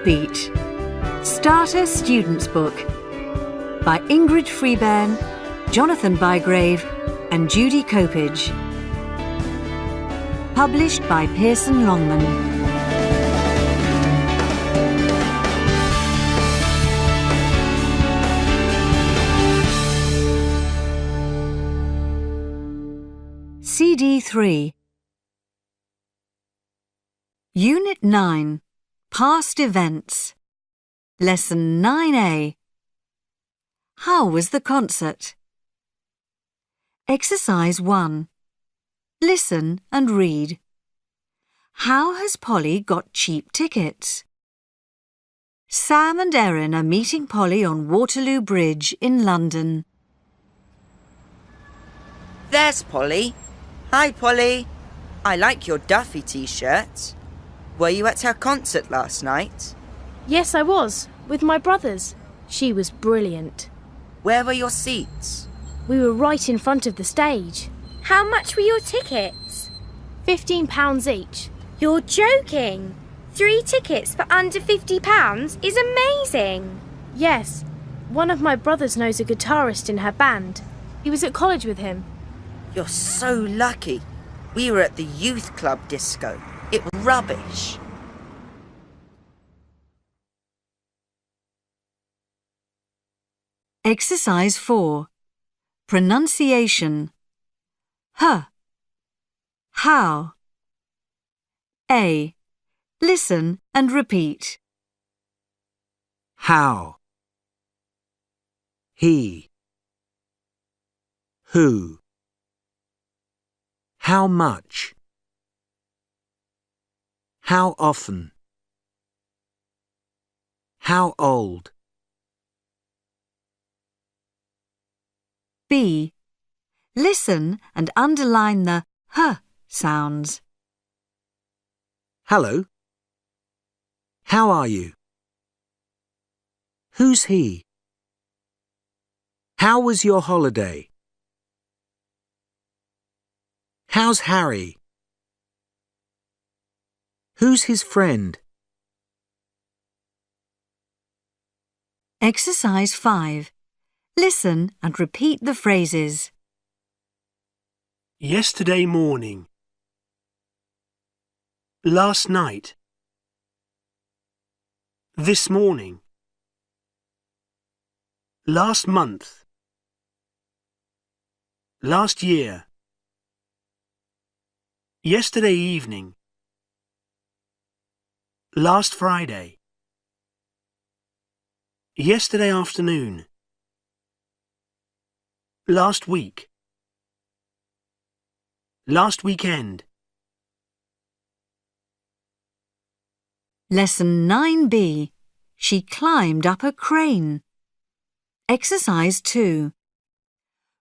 UPBEAT Starter Students Book by Ingrid Freebairn, Jonathan Bygrave and Judy Copage. Published by Pearson Longman. CD 3. Unit 9. Past Events. Lesson 9A. How was the concert? Exercise 1. Listen and read. How has Polly got cheap tickets? Sam and Erin are meeting Polly on Waterloo Bridge in London. There's Polly. Hi, Polly. I like your Duffy t-shirt. Were you at her concert last night? Yes, I was, with my brothers. She was brilliant. Where were your seats? We were right in front of the stage. How much were your tickets? £15 each. You're joking! 3 tickets for under £50 is amazing! Yes, one of my brothers knows a guitarist in her band. He was at college with him. You're so lucky. We were at the youth club disco. It was rubbish. Exercise 4. Pronunciation. How. A. Listen and repeat. How. He. Who. How much. How often. How old. B. Listen and underline the h sounds. Hello. How are you? Who's he? How was your holiday? How's Harry? Who's his friend? Exercise 5. Listen and repeat the phrases. Yesterday morning. Last night. This morning. Last month. Last year. Yesterday evening. Last Friday. Yesterday afternoon. Last week. Last weekend. Lesson 9B. She climbed up a crane. Exercise 2.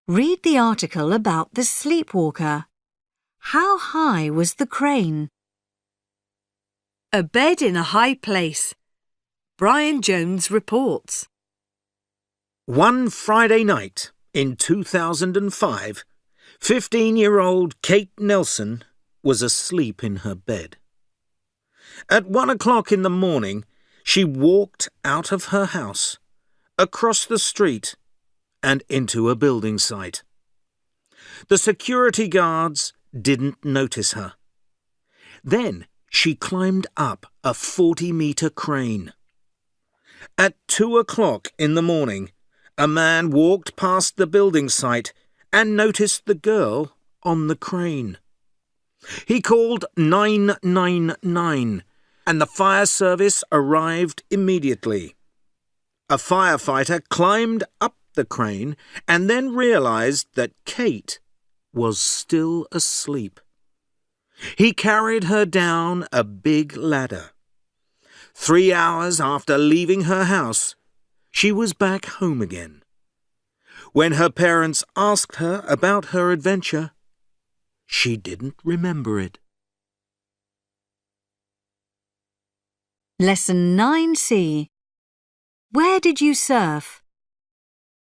Read the article about the sleepwalker. How high was the crane? A bed in a high place. Brian Jones reports. One Friday night in 2005, 15-year-old Kate Nelson was asleep in her bed. At 1 o'clock in the morning, she walked out of her house, across the street, and into a building site. The security guards didn't notice her. Then she climbed up a 40-metre crane. At 2 o'clock in the morning, a man walked past the building site and noticed the girl on the crane. He called 999 and the fire service arrived immediately. A firefighter climbed up the crane and then realized that Kate was still asleep. He carried her down a big ladder. 3 hours after leaving her house, she was back home again. When her parents asked her about her adventure, she didn't remember it. Lesson 9C. Where did you surf?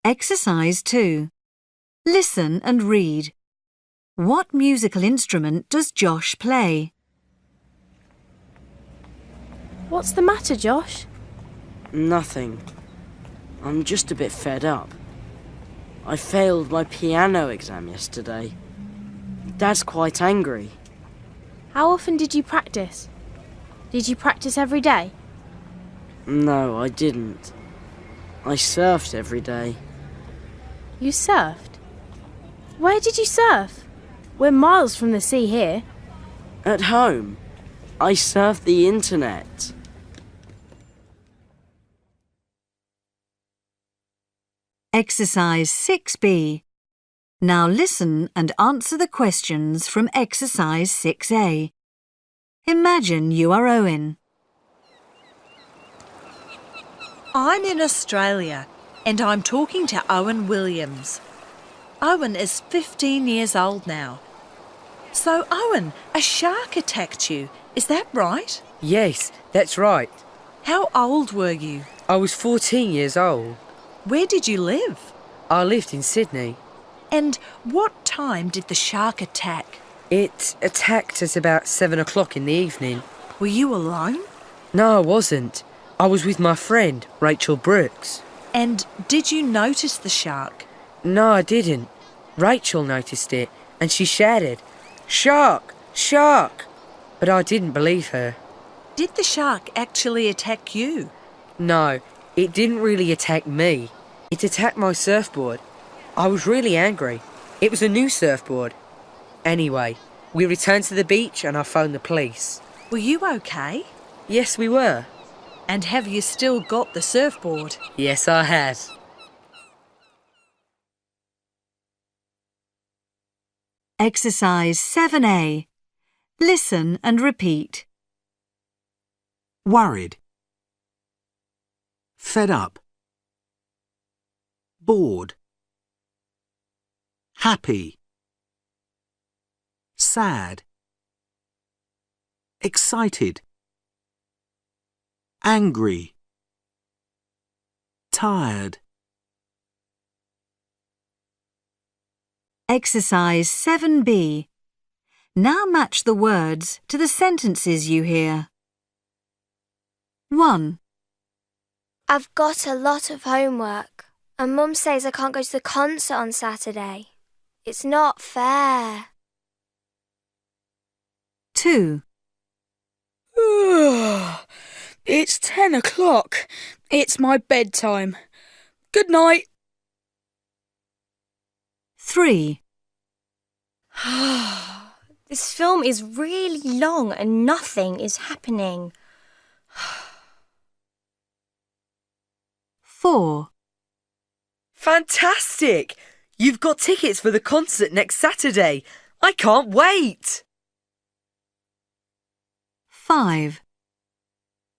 Exercise 2. Listen and read. What musical instrument does Josh play? What's the matter, Josh? Nothing. I'm just a bit fed up. I failed my piano exam yesterday. Dad's quite angry. How often did you practice? Did you practice every day? No, I didn't. I surfed every day. You surfed? Where did you surf? We're miles from the sea here. At home, I surfed the internet. Exercise 6B. Now listen and answer the questions from Exercise 6A. Imagine you are Owen. I'm in Australia and I'm talking to Owen Williams. Owen is 15 years old now. So, Owen, a shark attacked you. Is that right? Yes, that's right. How old were you? I was 14 years old. Where did you live? I lived in Sydney. And what time did the shark attack? It attacked at about 7 o'clock in the evening. Were you alone? No, I wasn't. I was with my friend, Rachel Brooks. And did you notice the shark? No, I didn't. Rachel noticed it, and she shouted, "Shark! Shark!" But I didn't believe her. Did the shark actually attack you? No, it didn't really attack me. It attacked my surfboard. I was really angry. It was a new surfboard. Anyway, we returned to the beach and I phoned the police. Were you okay? Yes, we were. And have you still got the surfboard? Yes, I have. Exercise 7A. Listen and repeat. Worried. Fed up. Bored. Happy. Sad. Excited. Angry. Tired. Exercise 7B. Now match the words to the sentences you hear. 1. I've got a lot of homework, and Mum says I can't go to the concert on Saturday. It's not fair. 2. It's 10 o'clock. It's my bedtime. Good night. 3. This film is really long and nothing is happening. 4. Fantastic! You've got tickets for the concert next Saturday. I can't wait! 5.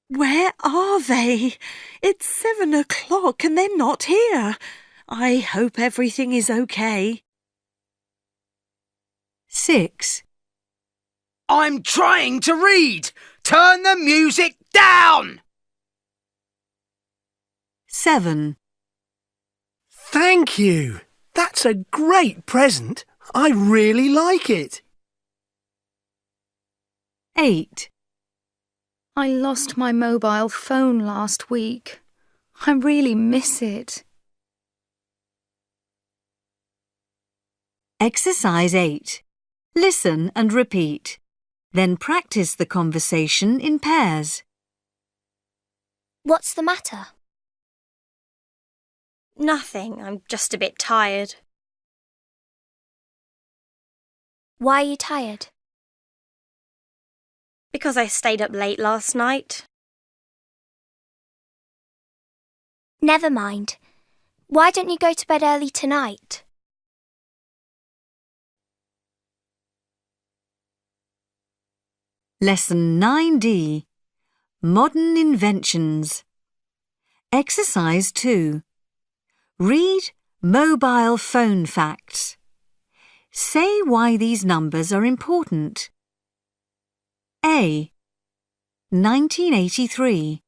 Where are they? It's 7 o'clock and they're not here. I hope everything is okay. 6. I'm trying to read. Turn the music down. 7. Thank you. That's a great present. I really like it. 8. I lost my mobile phone last week. I really miss it. Exercise 8. Listen and repeat. Then practice the conversation in pairs. What's the matter? Nothing, I'm just a bit tired. Why are you tired? Because I stayed up late last night. Never mind. Why don't you go to bed early tonight? Lesson 9D. Modern inventions. Exercise 2. Read mobile phone facts. Say why these numbers are important. A. 1983.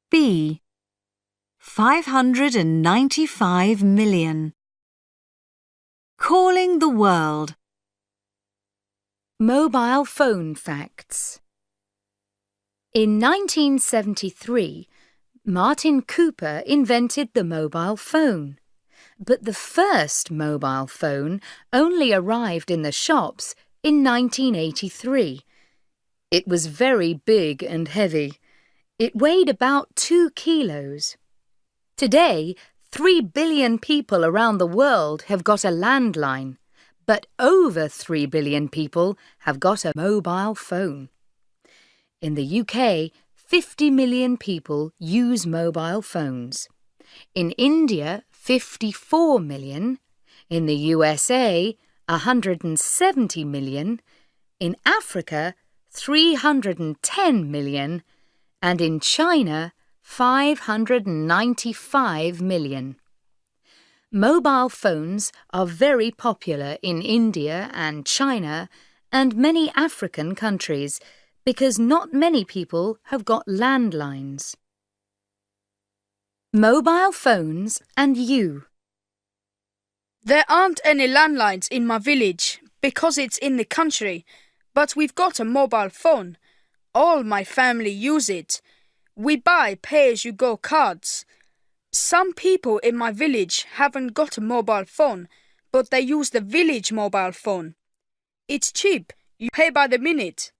B. 595 million. Calling the world. Mobile phone facts. In 1973, Martin Cooper invented the mobile phone. But the first mobile phone only arrived in the shops in 1983. It was very big and heavy. It weighed about 2 kilos. Today, 3 billion people around the world have got a landline, but over 3 billion people have got a mobile phone. In the UK, 50 million people use mobile phones. In India, 54 million. In the USA, 170 million. In Africa, 310 million. And in China, 595 million. Mobile phones are very popular in India and China and many African countries because not many people have got landlines. Mobile phones and you. There aren't any landlines in my village because it's in the country, but we've got a mobile phone. All my family use it. We buy pay-as-you-go cards. Some people in my village haven't got a mobile phone, but they use the village mobile phone. It's cheap. You pay by the minute.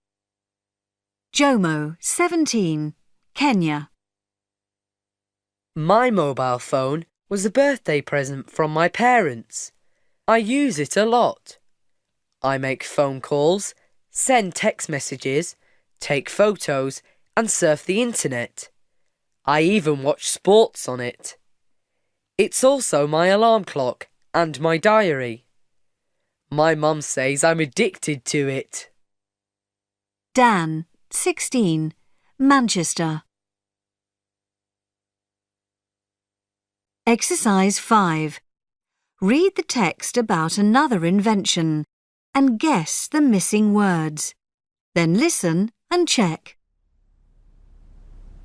Jomo, 17, Kenya. My mobile phone was a birthday present from my parents. I use it a lot. I make phone calls, send text messages, take photos, and surf the internet. I even watch sports on it. It's also my alarm clock and my diary. My mum says I'm addicted to it. Dan, 16, Manchester. Exercise 5. Read the text about another invention and guess the missing words. Then listen and check.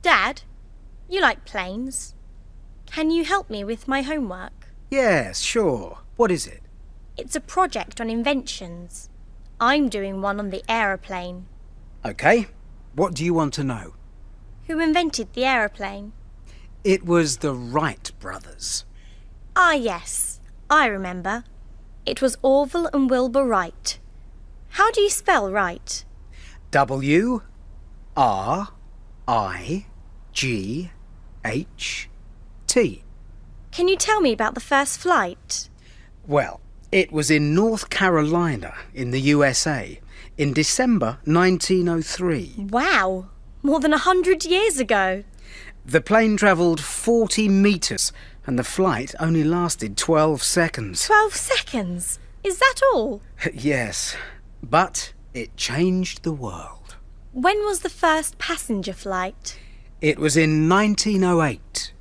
Dad, you like planes? Can you help me with my homework? Yes, sure. What is it? It's a project on inventions. I'm doing one on the aeroplane. OK. What do you want to know? Who invented the aeroplane? It was the Wright brothers. Ah, yes, I remember. It was Orville and Wilbur Wright. How do you spell Wright? W-R-I-G-H-T. Can you tell me about the first flight? Well, it was in North Carolina in the USA in December 1903. Wow, more than 100 years ago. The plane travelled 40 metres and the flight only lasted 12 seconds. 12 seconds? Is that all? Yes, but it changed the world. When was the first passenger flight? It was in 1908.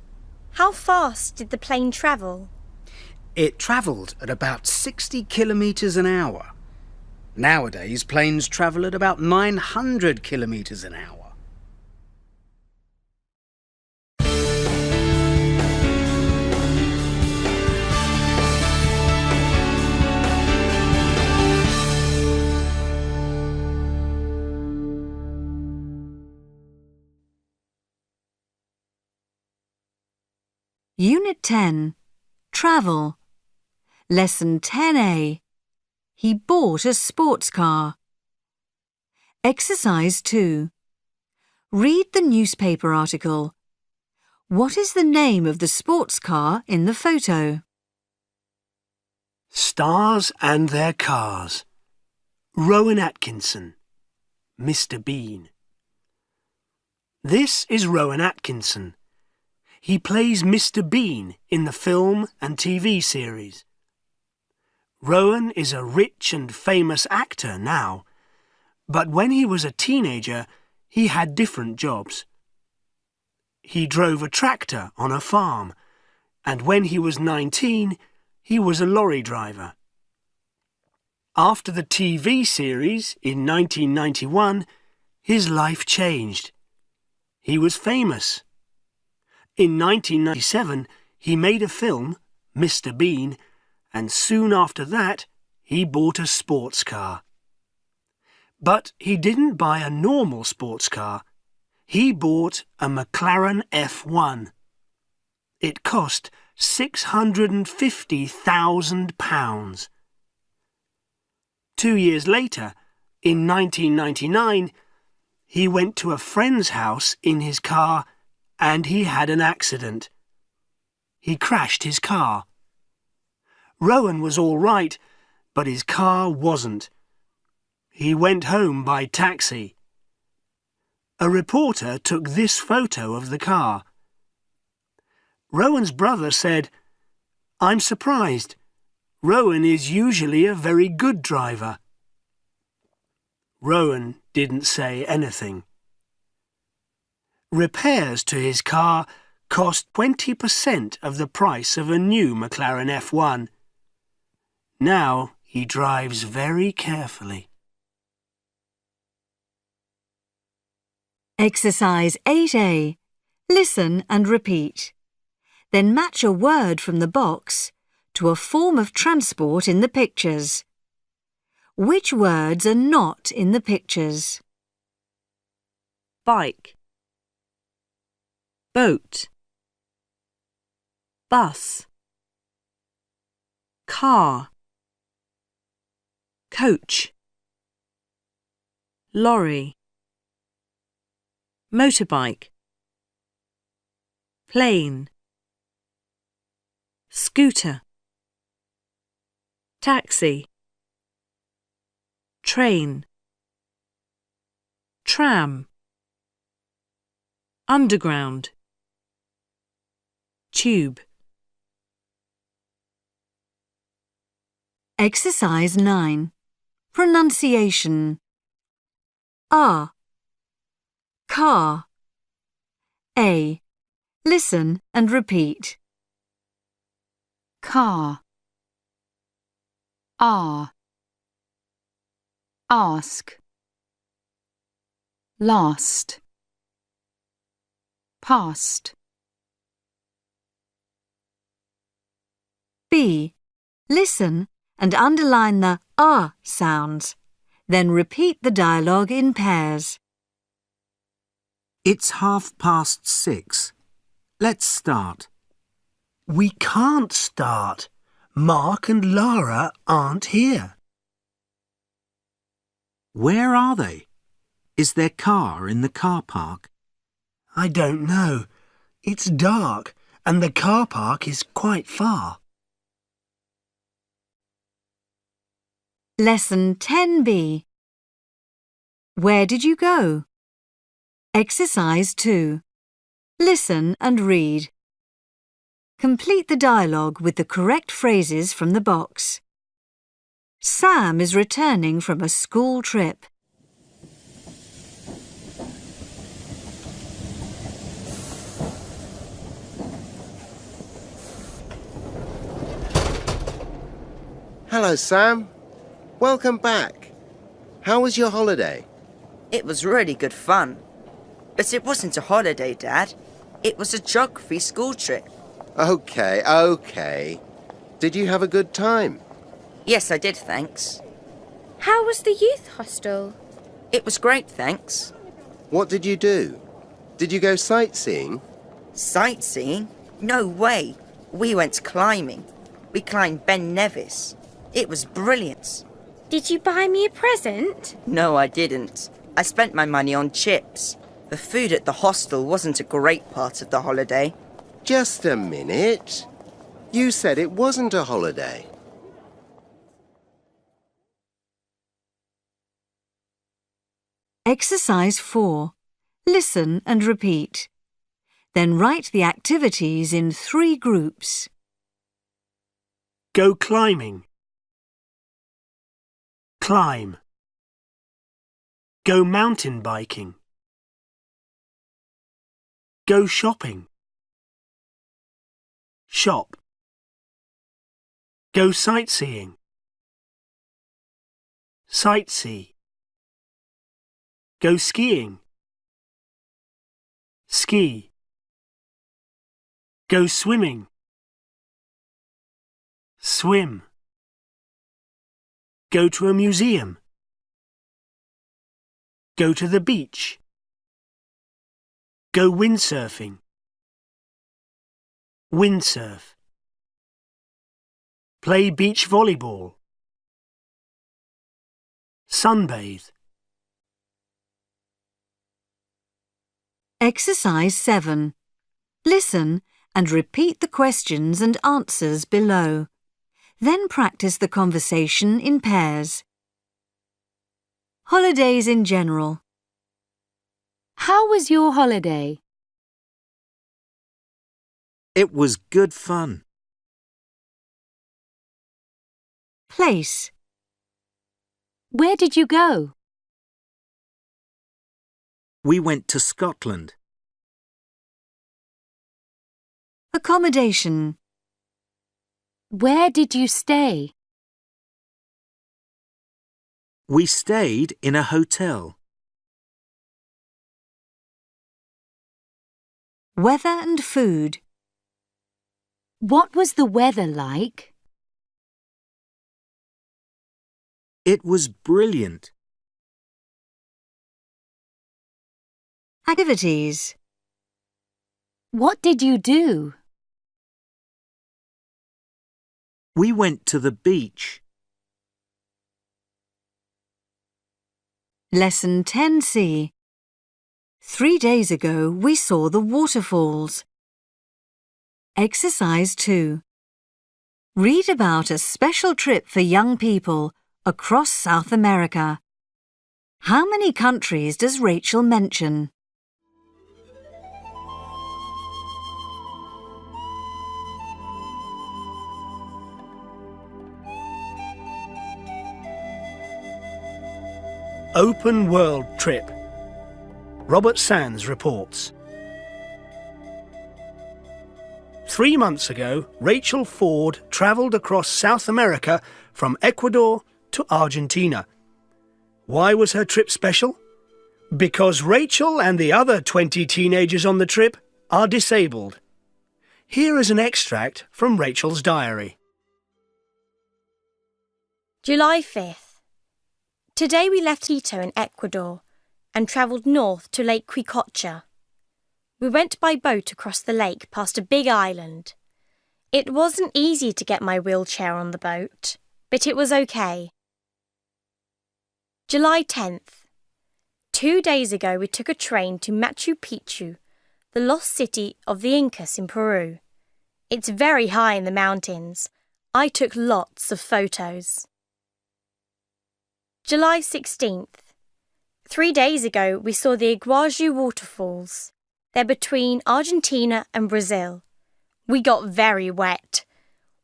How fast did the plane travel? It travelled at about 60 kilometres an hour. Nowadays, planes travel at about 900 kilometres an hour. Unit 10. Travel. Lesson 10A. He bought a sports car. Exercise 2. Read the newspaper article. What is the name of the sports car in the photo? Stars and Their Cars. Rowan Atkinson. Mr. Bean. This is Rowan Atkinson. He plays Mr. Bean in the film and TV series. Rowan is a rich and famous actor now, but when he was a teenager, he had different jobs. He drove a tractor on a farm, and when he was 19, he was a lorry driver. After the TV series in 1991, his life changed. He was famous. In 1997, he made a film, Mr. Bean, and soon after that, he bought a sports car. But he didn't buy a normal sports car. He bought a McLaren F1. It cost £650,000. 2 years later, in 1999, he went to a friend's house in his car and he had an accident. He crashed his car. Rowan was all right, but his car wasn't. He went home by taxi. A reporter took this photo of the car. Rowan's brother said, "I'm surprised. Rowan is usually a very good driver." Rowan didn't say anything. Repairs to his car cost 20% of the price of a new McLaren F1. Now he drives very carefully. Exercise 8A. Listen and repeat. Then match a word from the box to a form of transport in the pictures. Which words are not in the pictures? Bike, boat, bus, car, coach, lorry, motorbike, plane, scooter, taxi, train, tram, underground, tube. Exercise 9. Pronunciation. R. Car. A. Listen and repeat. Car. R. Ask. Last. Past. B. Listen and underline the R sounds. Then repeat the dialogue in pairs. It's 6:30. Let's start. We can't start. Mark and Lara aren't here. Where are they? Is their car in the car park? I don't know. It's dark and the car park is quite far. Lesson 10B. Where did you go? Exercise 2. Listen and read. Complete the dialogue with the correct phrases from the box. Sam is returning from a school trip. Hello, Sam. Welcome back. How was your holiday? It was really good fun. But it wasn't a holiday, Dad. It was a geography school trip. Okay. Did you have a good time? Yes, I did, thanks. How was the youth hostel? It was great, thanks. What did you do? Did you go sightseeing? Sightseeing? No way. We went climbing. We climbed Ben Nevis. It was brilliant. Did you buy me a present? No, I didn't. I spent my money on chips. The food at the hostel wasn't a great part of the holiday. Just a minute. You said it wasn't a holiday. Exercise 4. Listen and repeat. Then write the activities in 3 groups. Go climbing. Climb. Go mountain biking. Go shopping. Shop. Go sightseeing. Sightsee. Go skiing. Ski. Go swimming. Swim. Go to a museum. Go to the beach. Go windsurfing. Windsurf. Play beach volleyball. Sunbathe. Exercise 7. Listen and repeat the questions and answers below. Then practice the conversation in pairs. Holidays in general. How was your holiday? It was good fun. Place. Where did you go? We went to Scotland. Accommodation. Where did you stay? We stayed in a hotel. Weather and food. What was the weather like? It was brilliant. Activities. What did you do? We went to the beach. Lesson 10C. 3 days ago, we saw the waterfalls. Exercise 2. Read about a special trip for young people across South America. How many countries does Rachel mention? Open world trip. Robert Sands reports. 3 months ago, Rachel Ford travelled across South America from Ecuador to Argentina. Why was her trip special? Because Rachel and the other 20 teenagers on the trip are disabled. Here is an extract from Rachel's diary. July 5th. Today we left Quito in Ecuador and travelled north to Lake Quicocha. We went by boat across the lake past a big island. It wasn't easy to get my wheelchair on the boat, but it was okay. July 10th. 2 days ago we took a train to Machu Picchu, the lost city of the Incas in Peru. It's very high in the mountains. I took lots of photos. July 16th. 3 days ago we saw the Iguazu waterfalls. They're between Argentina and Brazil. We got very wet.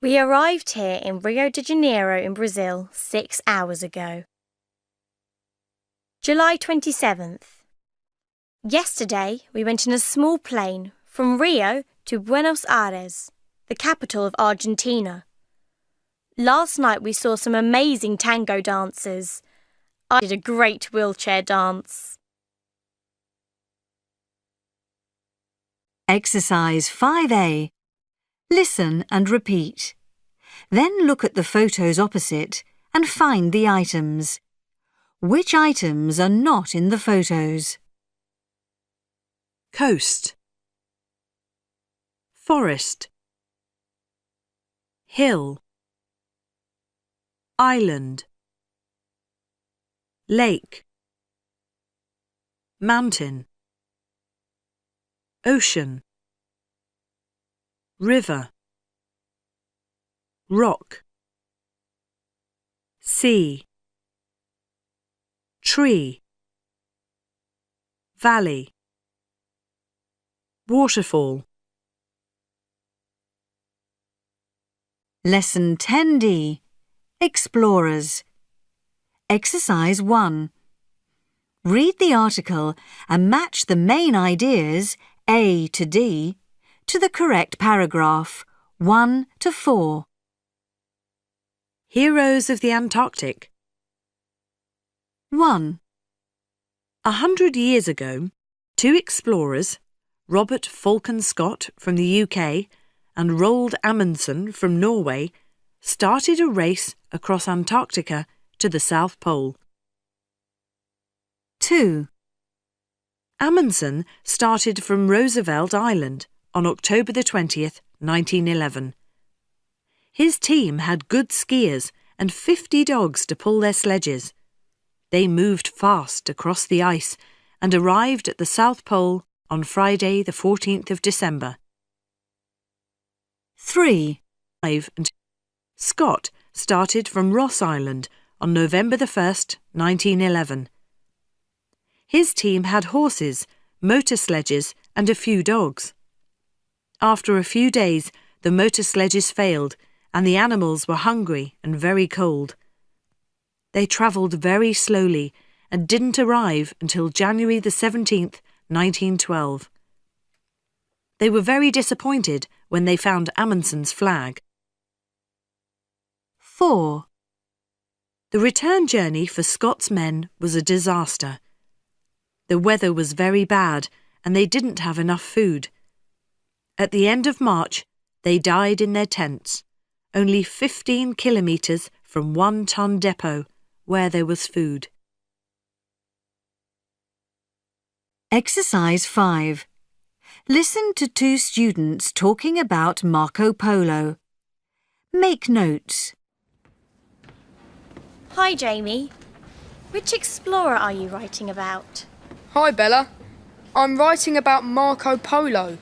We arrived here in Rio de Janeiro in Brazil 6 hours ago. July 27th. Yesterday we went in a small plane from Rio to Buenos Aires, the capital of Argentina. Last night we saw some amazing tango dancers. I did a great wheelchair dance. Exercise 5A. Listen and repeat. Then look at the photos opposite and find the items. Which items are not in the photos? Coast. Forest. Hill. Island. Lake. Mountain. Ocean. River. Rock. Sea. Tree. Valley. Waterfall. Lesson 10D. Explorers. Exercise 1. Read the article and match the main ideas, A to D, to the correct paragraph, 1 to 4. Heroes of the Antarctic. 1. 100 years ago, 2 explorers, Robert Falcon Scott from the UK and Roald Amundsen from Norway, started a race across Antarctica to the South Pole. 2. Amundsen started from Roosevelt Island on October the 20th, 1911. His team had good skiers and 50 dogs to pull their sledges. They moved fast across the ice and arrived at the South Pole on Friday the 14th of December. 3. Scott started from Ross Island on November the 1st, 1911. His team had horses, motor sledges and a few dogs. After a few days, the motor sledges failed and the animals were hungry and very cold. They travelled very slowly and didn't arrive until January the 17th, 1912. They were very disappointed when they found Amundsen's flag. 4. The return journey for Scott's men was a disaster. The weather was very bad and they didn't have enough food. At the end of March, they died in their tents, only 15 kilometres from 1-ton depot where there was food. Exercise 5. Listen to 2 students talking about Marco Polo. Make notes. Hi, Jamie. Which explorer are you writing about? Hi, Bella. I'm writing about Marco Polo.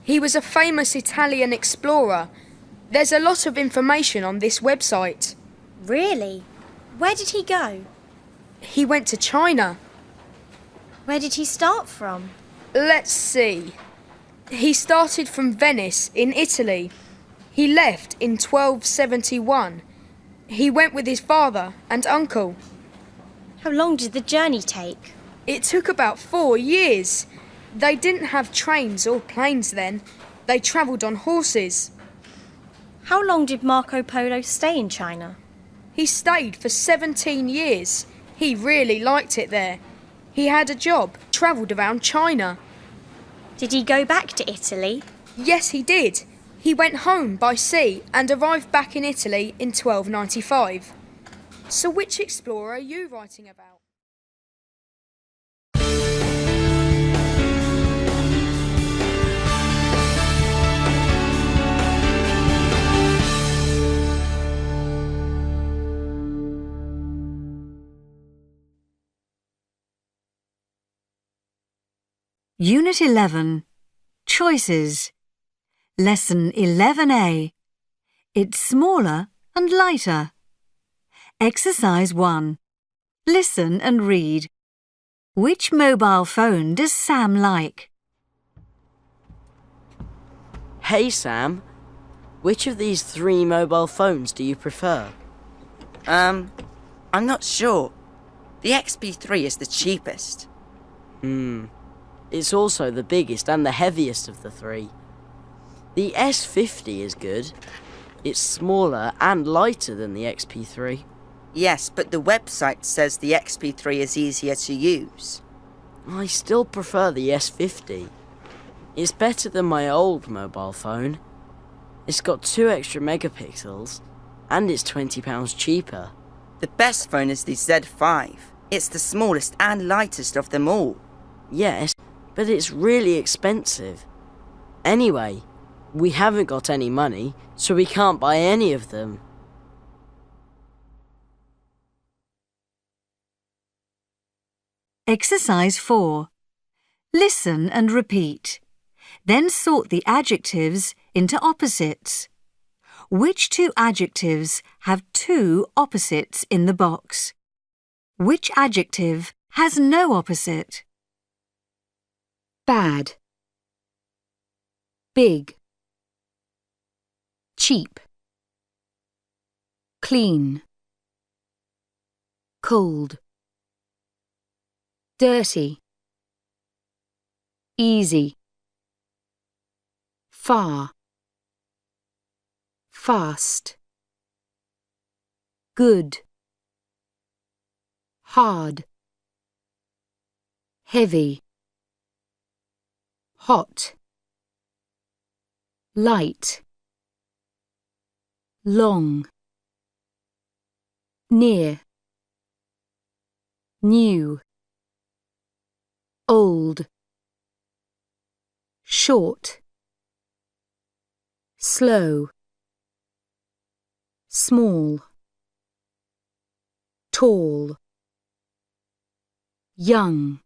He was a famous Italian explorer. There's a lot of information on this website. Really? Where did he go? He went to China. Where did he start from? Let's see. He started from Venice in Italy. He left in 1271. He went with his father and uncle. How long did the journey take? It took about 4 years. They didn't have trains or planes then. They travelled on horses. How long did Marco Polo stay in China? He stayed for 17 years. He really liked it there. He had a job, travelled around China. Did he go back to Italy? Yes, he did. He went home by sea and arrived back in Italy in 1295. So which explorer are you writing about? Unit 11. Choices. Lesson 11A. It's smaller and lighter. Exercise 1. Listen and read. Which mobile phone does Sam like? Hey Sam, which of these 3 mobile phones do you prefer? I'm not sure. The XP3 is the cheapest. It's also the biggest and the heaviest of the 3. The S50 is good. It's smaller and lighter than the XP3. Yes, but the website says the XP3 is easier to use. I still prefer the S50. It's better than my old mobile phone. It's got 2 extra megapixels and it's £20 cheaper. The best phone is the Z5. It's the smallest and lightest of them all. Yes, but it's really expensive. Anyway, we haven't got any money, so we can't buy any of them. Exercise 4. Listen and repeat. Then sort the adjectives into opposites. Which 2 adjectives have 2 opposites in the box? Which adjective has no opposite? Bad, big, cheap, clean, cold, dirty, easy, far, fast, good, hard, heavy, hot, light, long, near, new, old, short, slow, small, tall, young,